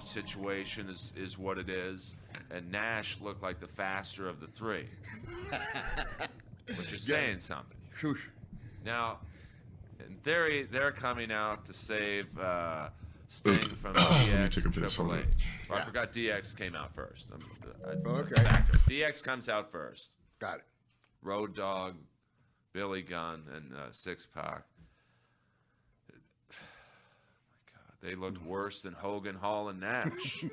situation is what it is, and Nash looked like the faster of the three, which is saying something. Now, in theory, they're coming out to save Sting from DX and Triple H. Well, I forgot DX came out first. Okay. DX comes out first. Got it. Road Dogg, Billy Gunn, and Six Pac. They looked worse than Hogan, Hall, and Nash.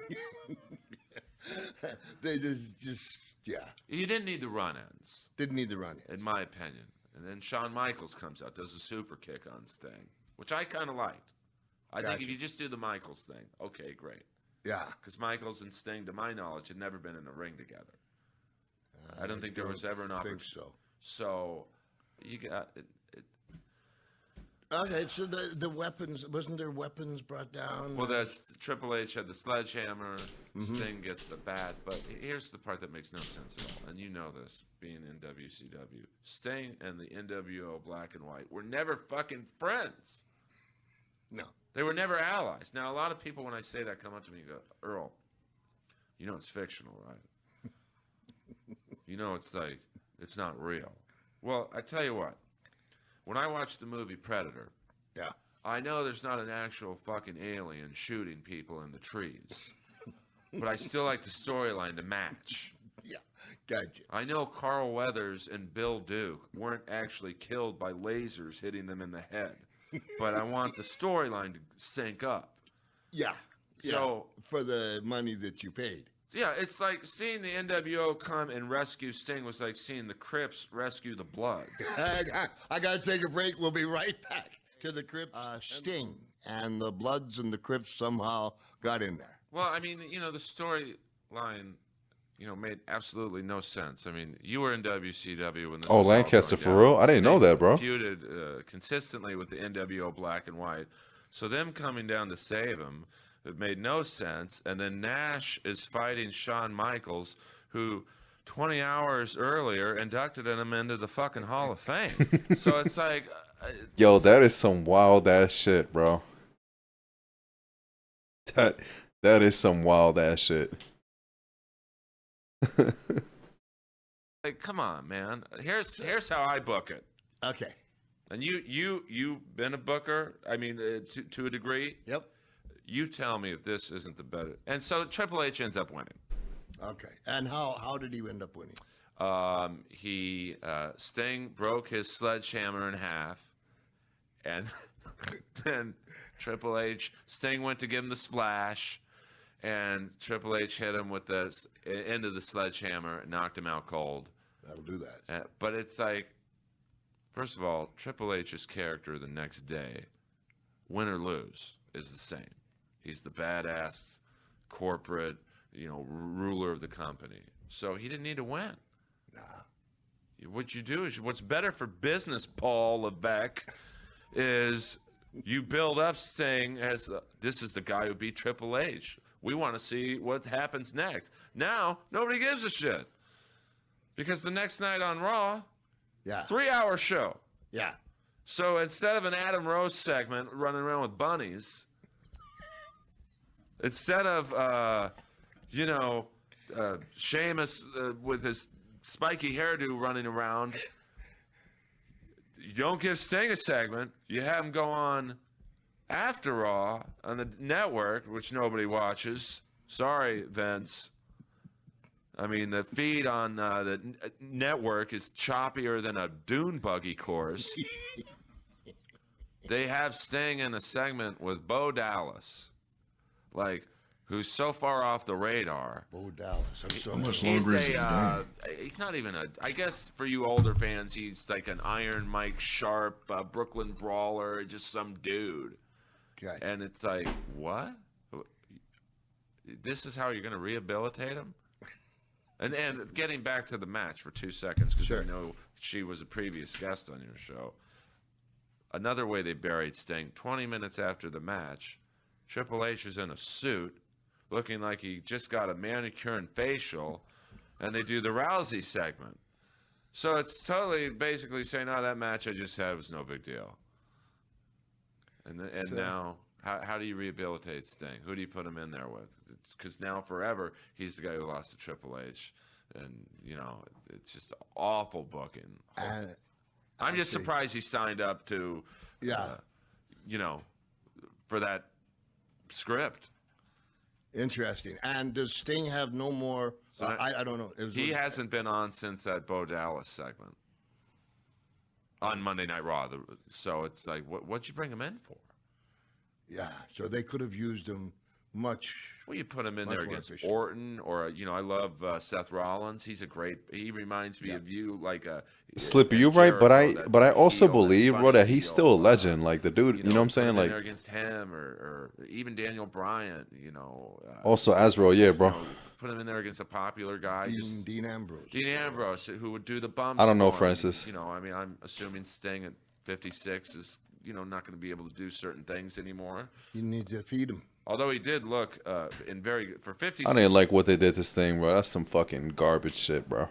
They just. You didn't need the run-ins. Didn't need the run-ins. In my opinion. And then Shawn Michaels comes out, does a super kick on Sting, which I kind of liked. I think if you just do the Michaels thing, okay, great. Yeah. Because Michaels and Sting, to my knowledge, had never been in a ring together. I don't think there was ever an opportunity. So you got it. Okay, so the weapons, wasn't there weapons brought down? Well, that's Triple H had the sledgehammer, Sting gets the bat, but here's the part that makes no sense at all, and you know this, being in WCW. Sting and the NWO Black and White were never fucking friends. No. They were never allies. Now, a lot of people, when I say that, come up to me and go, Earl, you know it's fictional, right? You know it's like, it's not real. Well, I tell you what. When I watched the movie Predator, I know there's not an actual fucking alien shooting people in the trees, but I still like the storyline to match. Yeah, gotcha. I know Carl Weathers and Bill Duke weren't actually killed by lasers hitting them in the head, but I want the storyline to sync up. Yeah. So for the money that you paid. Yeah, it's like seeing the NWO come and rescue Sting was like seeing the Crips rescue the Bloods. I got to take a break. We'll be right back to the Crips. Sting and the Bloods and the Crips somehow got in there. Well, I mean, the storyline, made absolutely no sense. I mean, you were in WCW when this was Lancaster all for real? I didn't know that, bro. Feuded consistently with the NWO Black and White. So them coming down to save him, it made no sense. And then Nash is fighting Shawn Michaels, who 20 hours earlier inducted him into the fucking Hall of Fame. So it's like... Yo, that is some wild-ass shit, bro. That is some wild-ass shit. Like, come on, man. Here's how I book it. Okay. And you've been a booker, I mean, to a degree. Yep. You tell me if this isn't the better. And so Triple H ends up winning. Okay. And how did he end up winning? Sting broke his sledgehammer in half, and then Sting went to give him the splash, and Triple H hit him with the end of the sledgehammer and knocked him out cold. That'll do that. But it's like, first of all, Triple H's character the next day, win or lose, is the same. He's the badass corporate, ruler of the company. So he didn't need to win. Nah. What you do is, what's better for business, Paul Levesque, is you build up Sting as this is the guy who beat Triple H. We want to see what happens next. Now, nobody gives a shit. Because the next night on Raw, 3-hour show. Yeah. So instead of an Adam Rose segment running around with bunnies, instead of, Sheamus with his spiky hairdo running around, you don't give Sting a segment. You have him go on after Raw on the network, which nobody watches. Sorry, Vince. I mean, the feed on the network is choppier than a dune buggy course. They have Sting in a segment with Bo Dallas. Like, who's so far off the radar. Bo Dallas. How much longer is he's not even I guess for you older fans, he's like an Iron Mike Sharp, Brooklyn Brawler, just some dude. Okay. And it's like, what? This is how you're going to rehabilitate him? And getting back to the match for 2 seconds, because I know she was a previous guest on your show. Another way they buried Sting, 20 minutes after the match, Triple H is in a suit, looking like he just got a manicure and facial, and they do the Rousey segment. So it's totally basically saying, that match I just had was no big deal. And now How do you rehabilitate Sting? Who do you put him in there with? Because now forever he's the guy who lost to Triple H, and you know it's just awful booking. I'm just surprised he signed up to, you know, for that script. Interesting. And does Sting have no more? So I don't know. He hasn't been on since that Bo Dallas segment on Monday Night Raw. So it's like, what'd you bring him in for? Yeah, so they could have used him much. Well, you put him in there against Orton, or you know, I love Seth Rollins. He's a great. He reminds me of you, like a Slippy. You're right, but I also believe, bro, that he's still a legend. Like the dude, you know what I'm saying? Like against him, or even Daniel Bryan. You know. Also Azrael, yeah, bro. You know, put him in there against a popular guy. Dean Ambrose. Dean Ambrose, who would do the bumps. I don't know, Francis. You know, I mean, I'm assuming Sting at 56 is, you know, not going to be able to do certain things anymore. You need to feed him. Although he did look for 50. I didn't like what they did to Sting, bro. That's some fucking garbage shit, bro.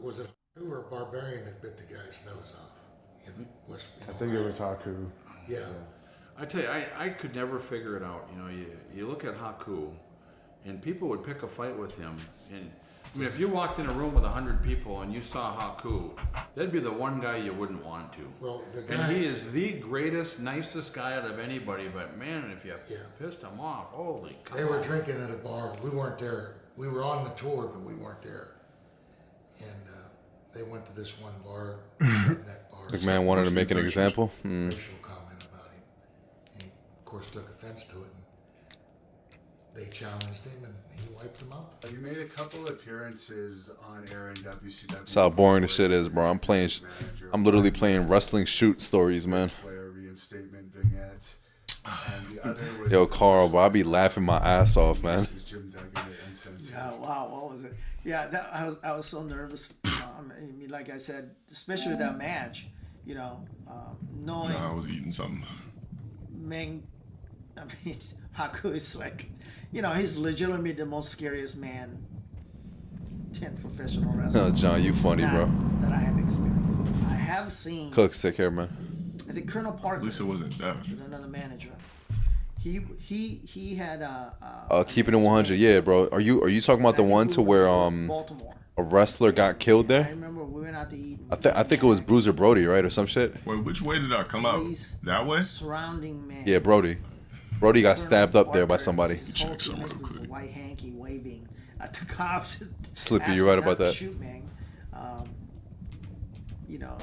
Was it who or Barbarian that bit the guy's nose off? I think it was Haku. Yeah. I tell you, I could never figure it out. You know, you look at Haku, and people would pick a fight with him. And I mean, if you walked in a room with 100 people and you saw Haku, that'd be the one guy you wouldn't want to. Well, the guy, and he is the greatest, nicest guy out of anybody. But man, if you pissed him off, holy cow! They were drinking at a bar. We weren't there. We were on the tour, but we weren't there. And they went to this one bar, that bar. McMahon wanted to make an example. Racial comment about him. And he, of course, took offense to it. They challenged him, and he wiped them out. You made a couple appearances on air in WCW. That's how boring the shit is, bro. I'm literally playing wrestling shoot stories, man. Player reinstatement vignette. And the other was Yo, Carl, bro, I be laughing my ass off, man. Jim Duggan at NSYNC. Yeah, wow, what was it? Yeah, I was so nervous. I mean, like I said, especially with that match, you know, knowing. I was eating something. Meng, I mean, Haku is like, you know, he's legitimately the most scariest man in professional wrestling. Oh, John, you funny, bro. That I have experienced. I have seen. Cooks, take care, man. I think Colonel Parker. At least it wasn't death. Another manager. He had Keeping it 100, yeah, bro. Are you talking about the one to where Baltimore. a wrestler got killed I there? remember we went out to eat. I think it was Bruiser Brody, right, or some shit. Wait, which way did I come out? That way? Surrounding man. Yeah, Brody. Brody got stabbed up there by somebody. Check some real quick. White hanky waving at the cops. Slippy, you're right about that. Shoot, man. You know,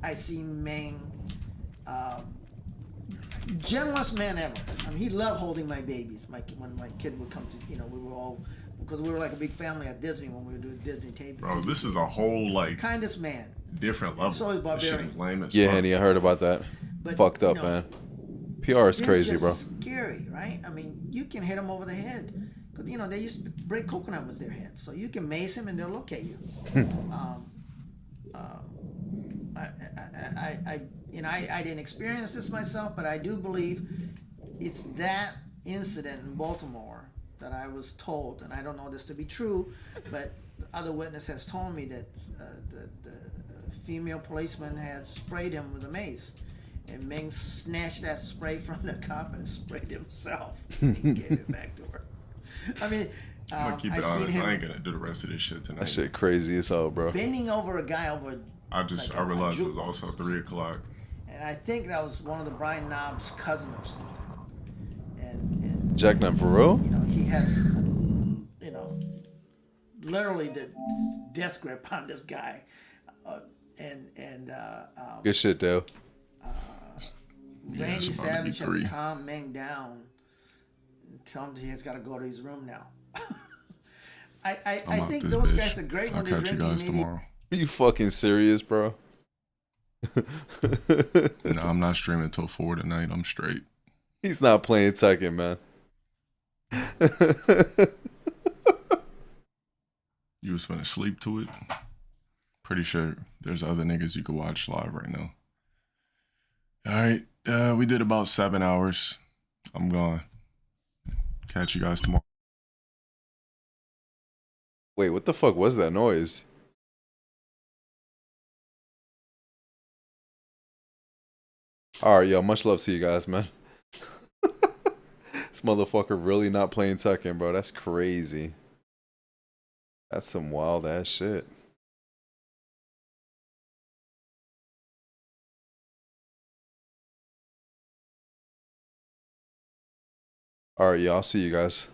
I see Meng, gentlest man ever. I mean, he loved holding my babies. When my kid would come to, you know, we were all, because we were like a big family at Disney when we were doing Disney taping. Bro, this is a whole, like, Kindest man. different level. So is This shit Barbarian. is lame as Yeah, fuck. Henny, I heard about that. But, Fucked up, you know, man. PR is they're crazy, just bro. Scary, right? I mean, you can hit them over the head. Cause you know they used to break coconut with their head, so you can mace him and they'll look at you. I didn't experience this myself, but I do believe it's that incident in Baltimore that I was told, and I don't know this to be true, but other witness has told me that the female policeman had sprayed him with a mace. And Meng snatched that spray from the cop and sprayed himself. He gave it back to her. I mean, I'm gonna keep it honest. I ain't gonna do the rest of this shit tonight. That shit crazy as hell, bro. Bending over a guy over. I realized it was also 3 o'clock. And I think that was one of the Brian Knobbs' cousin or something. And Jackknife for real? you know, he had, you know, literally the death grip on this guy. Good shit, Dale. Yeah, Randy it's about to be Savage had 3. to calm Meng down and tell him he has got to go to his room now. I I'm out think this those bitch. guys are great I'll when they're catch you drinking. guys Maybe tomorrow. Are you fucking serious, bro? No, I'm not streaming until 4 tonight. I'm straight. He's not playing Tekken, man. You was finna sleep to it? Pretty sure there's other niggas you could watch live right now. Alright, we did about 7 hours. I'm gone. Catch you guys tomorrow. Wait, what the fuck was that noise? All right, yo, much love to you guys, man. This motherfucker really not playing Tekken, bro. That's crazy. That's some wild ass shit. All right, y'all. See you guys.